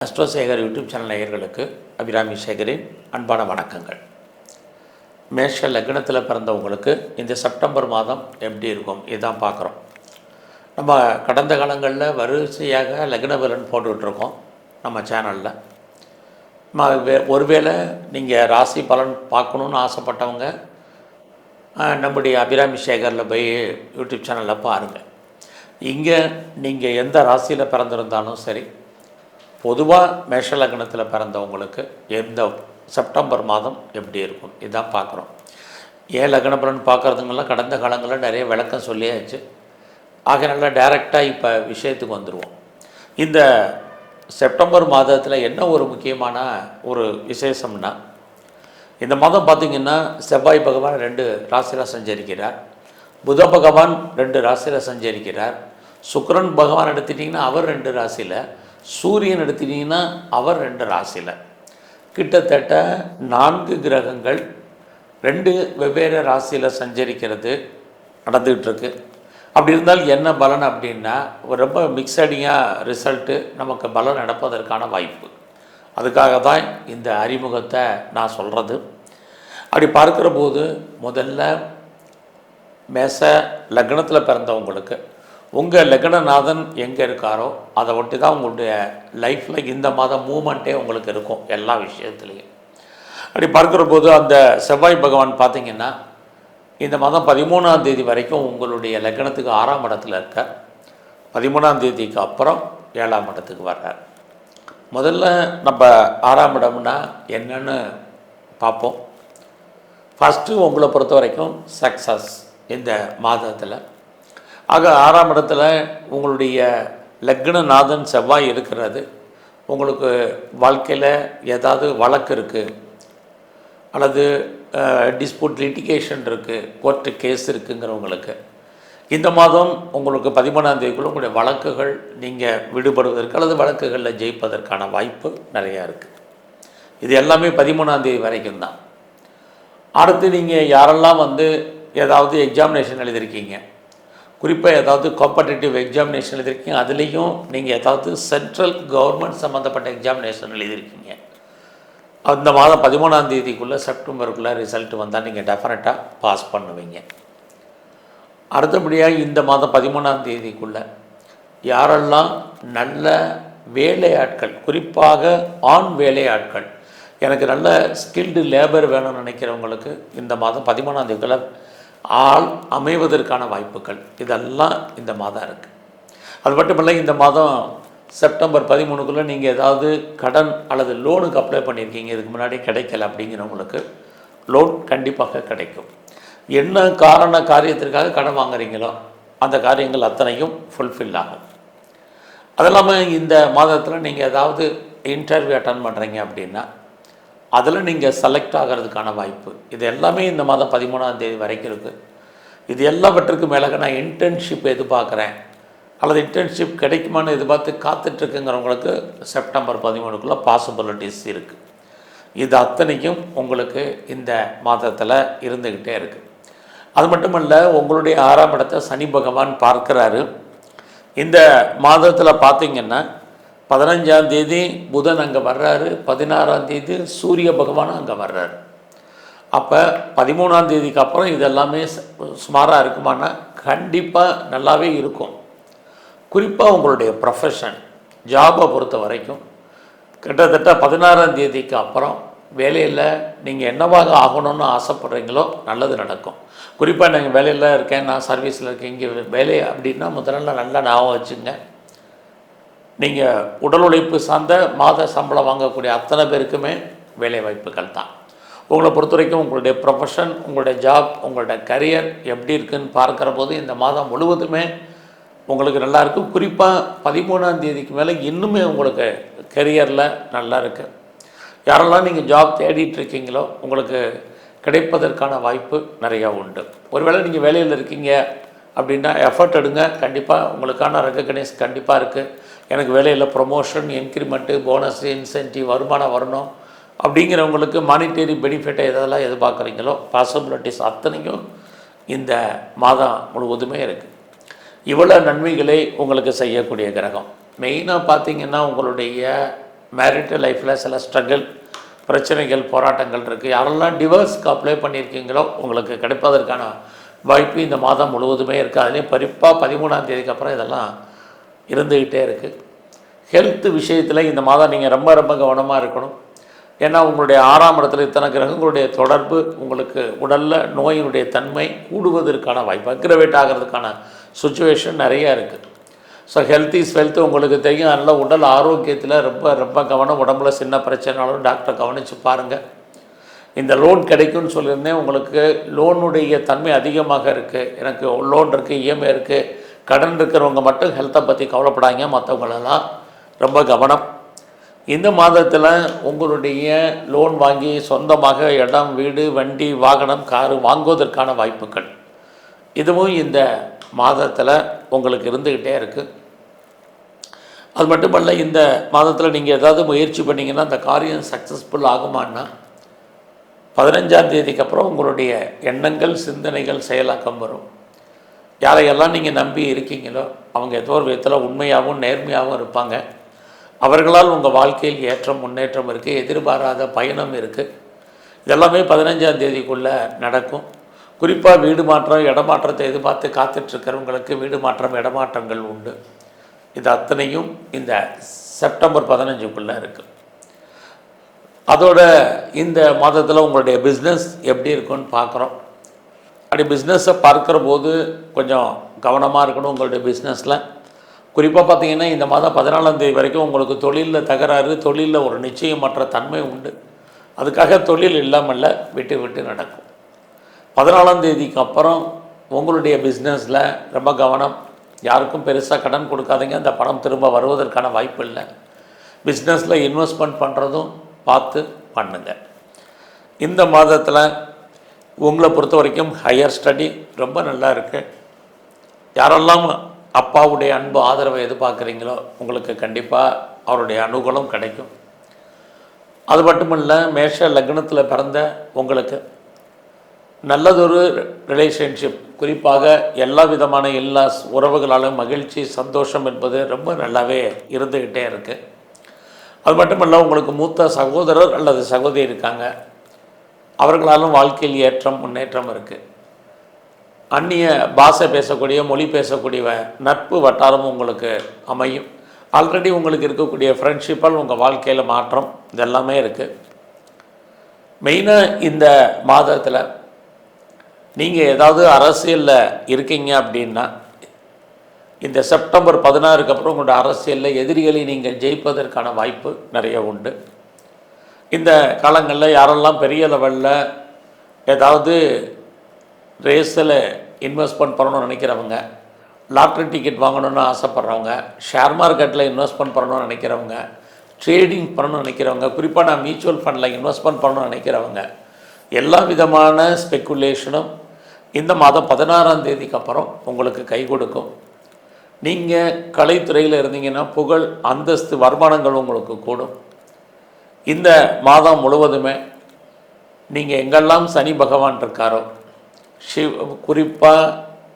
அஸ்ட்ரோசேகர் YouTube channel நேயர்களுக்கு அபிராமி சேகரின் அன்பான வணக்கங்கள். மேஷ லக்னத்தில் பிறந்தவங்களுக்கு இந்த செப்டம்பர் மாதம் எப்படி இருக்கும் இதுதான் பார்க்குறோம். நம்ம கடந்த காலங்களில் வரிசையாக லக்ன பலன் போட்டுட்ருக்கோம் நம்ம சேனலில். ஒருவேளை நீங்கள் ராசி பலன் பார்க்கணுன்னு ஆசைப்பட்டவங்க நம்முடைய அபிராமி சேகரில் போய் யூடியூப் சேனலில் பாருங்கள். இங்கே நீங்கள் எந்த ராசியில் பிறந்திருந்தாலும் சரி, பொதுவாக மேஷ லக்னத்தில் பிறந்தவங்களுக்கு எந்த செப்டம்பர் மாதம் எப்படி இருக்கும் இதுதான் பார்க்குறோம். ஏன் லக்ன பலன் பார்க்குறதுங்கெல்லாம் கடந்த காலங்களில் நிறைய விளக்கம் சொல்லியாச்சு. ஆக நல்லா டைரெக்டாக இப்போ விஷயத்துக்கு வந்துடுவோம். இந்த செப்டம்பர் மாதத்தில் என்ன ஒரு முக்கியமான ஒரு விசேஷம்னா, இந்த மாதம் பார்த்திங்கன்னா செவ்வாய் பகவான் 2 ராசியில் சஞ்சரிக்கிறார், புத பகவான் 2 ராசியில் சஞ்சரிக்கிறார், சுக்கிரன் பகவான் எடுத்துட்டிங்கன்னா அவர் 2 ராசியில், சூரியன் எடுத்துட்டிங்கன்னா அவர் 2 ராசியில். கிட்டத்தட்ட 4 கிரகங்கள் 2 வெவ்வேறு ராசியில் சஞ்சரிக்கிறது நடந்துகிட்ருக்கு. அப்படி இருந்தால் என்ன பலன் அப்படின்னா, ரொம்ப மிக்சடிங்காக ரிசல்ட்டு நமக்கு பலன் நடப்பதற்கான வாய்ப்பு. அதுக்காக தான் இந்த அறிமுகத்தை நான் சொல்கிறது. அப்படி பார்க்குற போது முதல்ல மேஷ லக்னத்தில் பிறந்தவங்களுக்கு உங்கள் லக்னநாதன் எங்கே இருக்காரோ அதை ஒட்டி தான் உங்களுடைய லைஃப்பில் இந்த மாதம் மூமெண்ட்டே உங்களுக்கு இருக்கும் எல்லா விஷயத்துலேயும். அப்படி பார்க்குற போது அந்த செவ்வாய் பகவான் பார்த்திங்கன்னா இந்த மாதம் 13ஆம் தேதி வரைக்கும் உங்களுடைய லக்னத்துக்கு 6ஆம் இடத்துல இருக்கார். 13ஆம் தேதிக்கு அப்புறம் 7ஆம் இடத்துக்கு வர்றார். முதல்ல நம்ம 6ஆம் இடம்னா என்னன்னு பார்ப்போம். ஃபஸ்ட்டு உங்களை பொறுத்த வரைக்கும் சக்ஸஸ் இந்த மாதத்தில். ஆக 6ஆம் இடத்துல உங்களுடைய லக்னநாதன் செவ்வாய் இருக்கிறது. உங்களுக்கு வாழ்க்கையில் ஏதாவது வழக்கு இருக்குது அல்லது டிஸ்பியூட் லிட்டிகேஷன் இருக்குது, கோர்ட்டு கேஸ் இருக்குங்கிறவங்களுக்கு இந்த மாதம் உங்களுக்கு 13ஆம் தேதிக்குள்ள உங்களுடைய வழக்குகள் நீங்கள் விடுபடுவதற்கு அல்லது வழக்குகளில் ஜெயிப்பதற்கான வாய்ப்பு நிறையா இருக்குது. இது எல்லாமே 13ஆம் தேதி வரைக்கும் தான். அடுத்து நீங்கள் யாரெல்லாம் ஏதாவது எக்ஸாமினேஷன் எழுதியிருக்கீங்க, குறிப்பாக ஏதாவது காம்படிட்டிவ் எக்ஸாமினேஷன் எழுதியிருக்கீங்க, அதுலேயும் நீங்கள் ஏதாவது சென்ட்ரல் கவர்மெண்ட் சம்மந்தப்பட்ட எக்ஸாமினேஷன் எழுதியிருக்கீங்க, அந்த மாதம் 13ஆம் தேதிக்குள்ளே செப்டம்பருக்குள்ளே ரிசல்ட் வந்தால் நீங்கள் டெஃபினட்டாக பாஸ் பண்ணுவீங்க. அடுத்தபடியாக இந்த மாதம் 13ஆம் தேதிக்குள்ளே யாரெல்லாம் நல்ல வேலையாட்கள், குறிப்பாக ஆண் வேலையாட்கள், எனக்கு நல்ல ஸ்கில்டு லேபர் வேணும்னு நினைக்கிறவங்களுக்கு இந்த மாதம் 13ஆம் தேதிக்குள்ளே ஆள் அமைவதற்கான வாய்ப்புகள் இதெல்லாம் இந்த மாதம் இருக்குது. அது மட்டுமில்லை, இந்த மாதம் செப்டம்பர் 13க்குள்ளே நீங்கள் ஏதாவது கடன் அல்லது லோனுக்கு அப்ளை பண்ணியிருக்கீங்க, இதுக்கு முன்னாடி கிடைக்கல அப்படிங்கிறவங்களுக்கு லோன் கண்டிப்பாக கிடைக்கும். என்ன காரியத்திற்காக கடன் வாங்குறீங்களோ அந்த காரியங்கள் அத்தனையும் ஃபுல்ஃபில் ஆகும். அது இல்லாமல் இந்த மாதத்தில் நீங்கள் ஏதாவது இன்டர்வியூ அட்டன் பண்ணுறீங்க அப்படின்னா அதில் நீங்கள் செலக்ட் ஆகிறதுக்கான வாய்ப்பு இது எல்லாமே இந்த மாதம் 13ஆம் தேதி வரைக்கும் இருக்குது. இது எல்லாவற்றுக்கு மேலே நான் இன்டர்ன்ஷிப் எதிர்பார்க்குறேன் அல்லது இன்டர்ன்ஷிப் கிடைக்குமான்னு எதிர்பார்த்து காத்துட்ருக்குங்கிறவங்களுக்கு செப்டம்பர் 13க்குள்ளே பாசிபிலிட்டிஸ் இருக்குது. இது அத்தனைக்கும் உங்களுக்கு இந்த மாதத்தில் இருந்துக்கிட்டே இருக்குது. அது மட்டுமல்ல, உங்களுடைய 6ஆம் இடத்தை சனி பகவான் பார்க்குறாரு. இந்த மாதத்தில் பார்த்திங்கன்னா 15ஆம் தேதி புதன் அங்கே வர்றாரு, 16ஆம் தேதி சூரிய பகவானும் அங்கே வர்றாரு. அப்போ 13ஆம் தேதிக்கு அப்புறம் இதெல்லாமே சுமாராக இருக்குமானா கண்டிப்பாக நல்லாவே இருக்கும். குறிப்பாக உங்களுடைய ப்ரொஃபஷன் ஜாபை பொறுத்த வரைக்கும் கிட்டத்தட்ட 16ஆம் தேதிக்கு அப்புறம் வேலையில் நீங்கள் என்னவாக ஆகணும்னு ஆசைப்படுறீங்களோ நல்லது நடக்கும். குறிப்பாக நீங்கள் வேலையில் இருக்கேன், நான் சர்வீஸில் இருக்கேன், இங்கே வேலை அப்படின்னா முதல்ல நல்லா ஞாபகம் வச்சுங்க. நீங்கள் உடல் உழைப்பு சார்ந்த மாத சம்பளம் வாங்கக்கூடிய அத்தனை பேருக்குமே வேலை வாய்ப்புகள் தான். உங்களை பொறுத்த வரைக்கும் உங்களுடைய ப்ரொஃபஷன், உங்களுடைய ஜாப், உங்களுடைய கரியர் எப்படி இருக்குதுன்னு பார்க்குற போது இந்த மாதம் முழுவதுமே உங்களுக்கு நல்லா இருக்கும். குறிப்பாக 13ஆம் தேதிக்கு மேலே இன்னுமே உங்களுக்கு கரியரில் நல்லா இருக்குது. யாரெல்லாம் நீங்கள் ஜாப் தேடிட்டுருக்கீங்களோ உங்களுக்கு கிடைப்பதற்கான வாய்ப்பு நிறையா உண்டு. ஒருவேளை நீங்கள் வேலையில் இருக்கீங்க அப்படின்னா எஃபர்ட் எடுங்க, கண்டிப்பாக உங்களுக்கான ரெக்கக்னைஸ் கண்டிப்பாக இருக்குது. எனக்கு வேலையில் ப்ரொமோஷன், இன்க்ரிமெண்ட்டு, போனஸ், இன்சென்டிவ், வருமானம் வரணும் அப்படிங்கிறவங்களுக்கு மானிட்டரி பெனிஃபிட்டை எதெல்லாம் எதிர்பார்க்குறீங்களோ பாசிபிலிட்டிஸ் அத்தனையும் இந்த மாதம் முழுவதுமே இருக்குது. இவ்வளோ நன்மைகளை உங்களுக்கு செய்யக்கூடிய கிரகம் மெயினாக பார்த்திங்கன்னா உங்களுடைய மேரிட்டல் லைஃப்பில் சில ஸ்ட்ரகிள், பிரச்சனைகள், போராட்டங்கள் இருக்குது. யாரெல்லாம் டிவோர்ஸ்க்கு அப்ளை பண்ணியிருக்கீங்களோ உங்களுக்கு கிடைப்பதற்கான வாய்ப்பு இந்த மாதம் முழுவதுமே இருக்குது. அதுலேயும் குறிப்பாக 13ஆம் தேதிக்கு அப்புறம் இதெல்லாம் இருந்துக்கிட்டே இருக்குது. ஹெல்த் விஷயத்தில் இந்த மாதம் நீங்கள் ரொம்ப ரொம்ப கவனமாக இருக்கணும். ஏன்னா உங்களுடைய 6ஆம் இடத்துல இத்தனை கிரகங்களுடைய தொடர்பு உங்களுக்கு உடலில் நோயினுடைய தன்மை கூடுவதற்கான வாய்ப்பு, அக்ரவேட் ஆகிறதுக்கான சுச்சுவேஷன் நிறையா இருக்குது. ஸோ ஹெல்த் இஸ் வெல்த் உங்களுக்கு தெரியும். அதனால் உடல் ஆரோக்கியத்தில் ரொம்ப ரொம்ப கவனம். உடம்புல சின்ன பிரச்சனைனாலும் டாக்டரை கவனித்து பாருங்கள். இந்த லோன் கிடைக்கும்னு சொல்லியிருந்தேன். உங்களுக்கு லோனுடைய தன்மை அதிகமாக இருக்குது. எனக்கு லோன் இருக்குது, இஎம்ஐ இருக்குது, கடன் இருக்கிறவங்க மட்டும் ஹெல்த்தை பற்றி கவலைப்படாங்க. மற்றவங்களெல்லாம் ரொம்ப கவனம். இந்த மாதத்தில் உங்களுடைய லோன் வாங்கி சொந்தமாக இடம், வீடு, வண்டி, வாகனம், காரு வாங்குவதற்கான வாய்ப்புகள் இதுவும் இந்த மாதத்தில் உங்களுக்கு இருந்துக்கிட்டே இருக்குது. அது மட்டுமல்ல, இந்த மாதத்தில் நீங்கள் ஏதாவது முயற்சி பண்ணிங்கன்னா அந்த காரியம் சக்ஸஸ்ஃபுல் ஆகுமான்னா 15ஆம் தேதிக்கு அப்புறம் உங்களுடைய எண்ணங்கள், சிந்தனைகள் செயலாக்கம் வரும். யாரையெல்லாம் நீங்கள் நம்பி இருக்கீங்களோ அவங்க ஏதோ ஒரு விதத்தில் உண்மையாகவும் நேர்மையாகவும் இருப்பாங்க. அவர்களால் உங்கள் வாழ்க்கையில் ஏற்றம், முன்னேற்றம் இருக்குது. எதிர்பாராத பயணம் இருக்குது. இதெல்லாமே 15ஆம் தேதிக்குள்ளே நடக்கும். குறிப்பாக வீடு மாற்றம், இடமாற்றத்தை எதிர்பார்த்து காத்துட்ருக்கிறவங்களுக்கு வீடு மாற்றம், இடமாற்றங்கள் உண்டு. இது அத்தனையும் இந்த செப்டம்பர் 15க்குள்ளே இருக்குது. அதோட இந்த மாதத்தில் உங்களுடைய பிஸ்னஸ் எப்படி இருக்குன்னு பார்க்குறோம். அப்படி பிஸ்னஸை பார்க்குற போது கொஞ்சம் கவனமாக இருக்கணும் உங்களுடைய பிஸ்னஸில். குறிப்பாக பார்த்திங்கன்னா இந்த மாதம் 14ஆம் தேதி வரைக்கும் உங்களுக்கு தொழிலில் தகராறு, தொழிலில் ஒரு நிச்சயமற்ற தன்மை உண்டு. அதுக்காக தொழில் இல்லாமல் விட்டு விட்டு நடக்கும். 14ஆம் தேதிக்கு அப்புறம் உங்களுடைய பிஸ்னஸில் ரொம்ப கவனம். யாருக்கும் பெருசாக கடன் கொடுக்காதீங்க. அந்த பணம் திரும்ப வருவதற்கான வாய்ப்பு இல்லை. பிஸ்னஸில் இன்வெஸ்ட்மெண்ட் பண்ணுறதும் பார்த்து பண்ணுங்கள். இந்த மாதத்தில் உங்களை பொறுத்த வரைக்கும் ஹையர் ஸ்டடி ரொம்ப நல்லா இருக்குது. யாரெல்லாம் அப்பாவுடைய அன்பு, ஆதரவை எதிர்பார்க்குறீங்களோ உங்களுக்கு கண்டிப்பாக அவருடைய அனுகூலம் கிடைக்கும். அது மட்டுமல்ல, மேஷ லக்னத்தில் பிறந்த உங்களுக்கு நல்லதொரு ரிலேஷன்ஷிப், குறிப்பாக எல்லா விதமான இல்லாஸ் உறவுகளாலும் மகிழ்ச்சி, சந்தோஷம் என்பது ரொம்ப நல்லாவே இருந்துக்கிட்டே இருக்குது. அது மட்டுமல்ல, உங்களுக்கு மூத்த சகோதரர் அல்லது சகோதரி இருக்காங்க. அவர்களாலும் வாழ்க்கையில் ஏற்றம், முன்னேற்றம் இருக்குது. அந்நிய பாஷை பேசக்கூடிய, மொழி பேசக்கூடிய நட்பு வட்டாரமும் உங்களுக்கு அமையும். ஆல்ரெடி உங்களுக்கு இருக்கக்கூடிய ஃப்ரெண்ட்ஷிப்பால் உங்கள் வாழ்க்கையில் மாற்றம் இதெல்லாமே இருக்குது. மெயினாக இந்த மாதத்தில் நீங்கள் ஏதாவது அரசியலில் இருக்கீங்க அப்படின்னா இந்த செப்டம்பர் 16க்கு அப்புறம் உங்களோட அரசியலில் எதிரிகளை நீங்கள் ஜெயிப்பதற்கான வாய்ப்பு நிறைய உண்டு. இந்த காலங்களில் யாரெல்லாம் பெரிய லெவலில் ஏதாவது ரேஸில் இன்வெஸ்ட்மெண்ட் பண்ணணும்னு நினைக்கிறவங்க, லாட்ரி டிக்கெட் வாங்கணுன்னு ஆசைப்பட்றவங்க, ஷேர் மார்க்கெட்டில் இன்வெஸ்ட்மெண்ட் பண்ணணும்னு நினைக்கிறவங்க, ட்ரேடிங் பண்ணணும்னு நினைக்கிறவங்க, குறிப்பாக நான் மியூச்சுவல் ஃபண்டில் இன்வெஸ்ட்மெண்ட் பண்ணணும்னு நினைக்கிறவங்க, எல்லா விதமான ஸ்பெக்குலேஷனும் இந்த மாதம் 16ஆம் தேதிக்கு அப்புறம் உங்களுக்கு கை கொடுக்கும். நீங்கள் கலைத்துறையில் இருந்தீங்கன்னா புகழ், அந்தஸ்து, வருமானங்கள் உங்களுக்கு கூடும். இந்த மாதம் முழுவதுமே நீங்கள் எங்கெல்லாம் சனி பகவான் இருக்காரோ, குறிப்பாக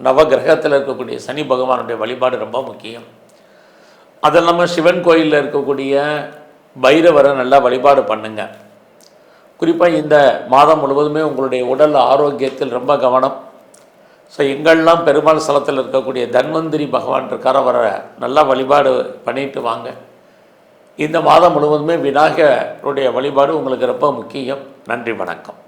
நவகிரகத்தில் இருக்கக்கூடிய சனி பகவானுடைய வழிபாடு ரொம்ப முக்கியம். அது இல்லாமல் சிவன் கோயிலில் இருக்கக்கூடிய பைரவரை நல்லா வழிபாடு பண்ணுங்கள். குறிப்பாக இந்த மாதம் முழுவதுமே உங்களுடைய உடல் ஆரோக்கியத்தில் ரொம்ப கவனம். ஸோ எங்கெல்லாம் பெருமாள் ஸ்தலத்தில் இருக்கக்கூடிய தன்வந்திரி பகவான் இருக்கார், அவரை நல்லா வழிபாடு பண்ணிட்டு வாங்க. இந்த மாதம் முழுவதுமே விநாயகருடைய வழிபாடு உங்களுக்கு ரொம்ப முக்கியம். நன்றி, வணக்கம்.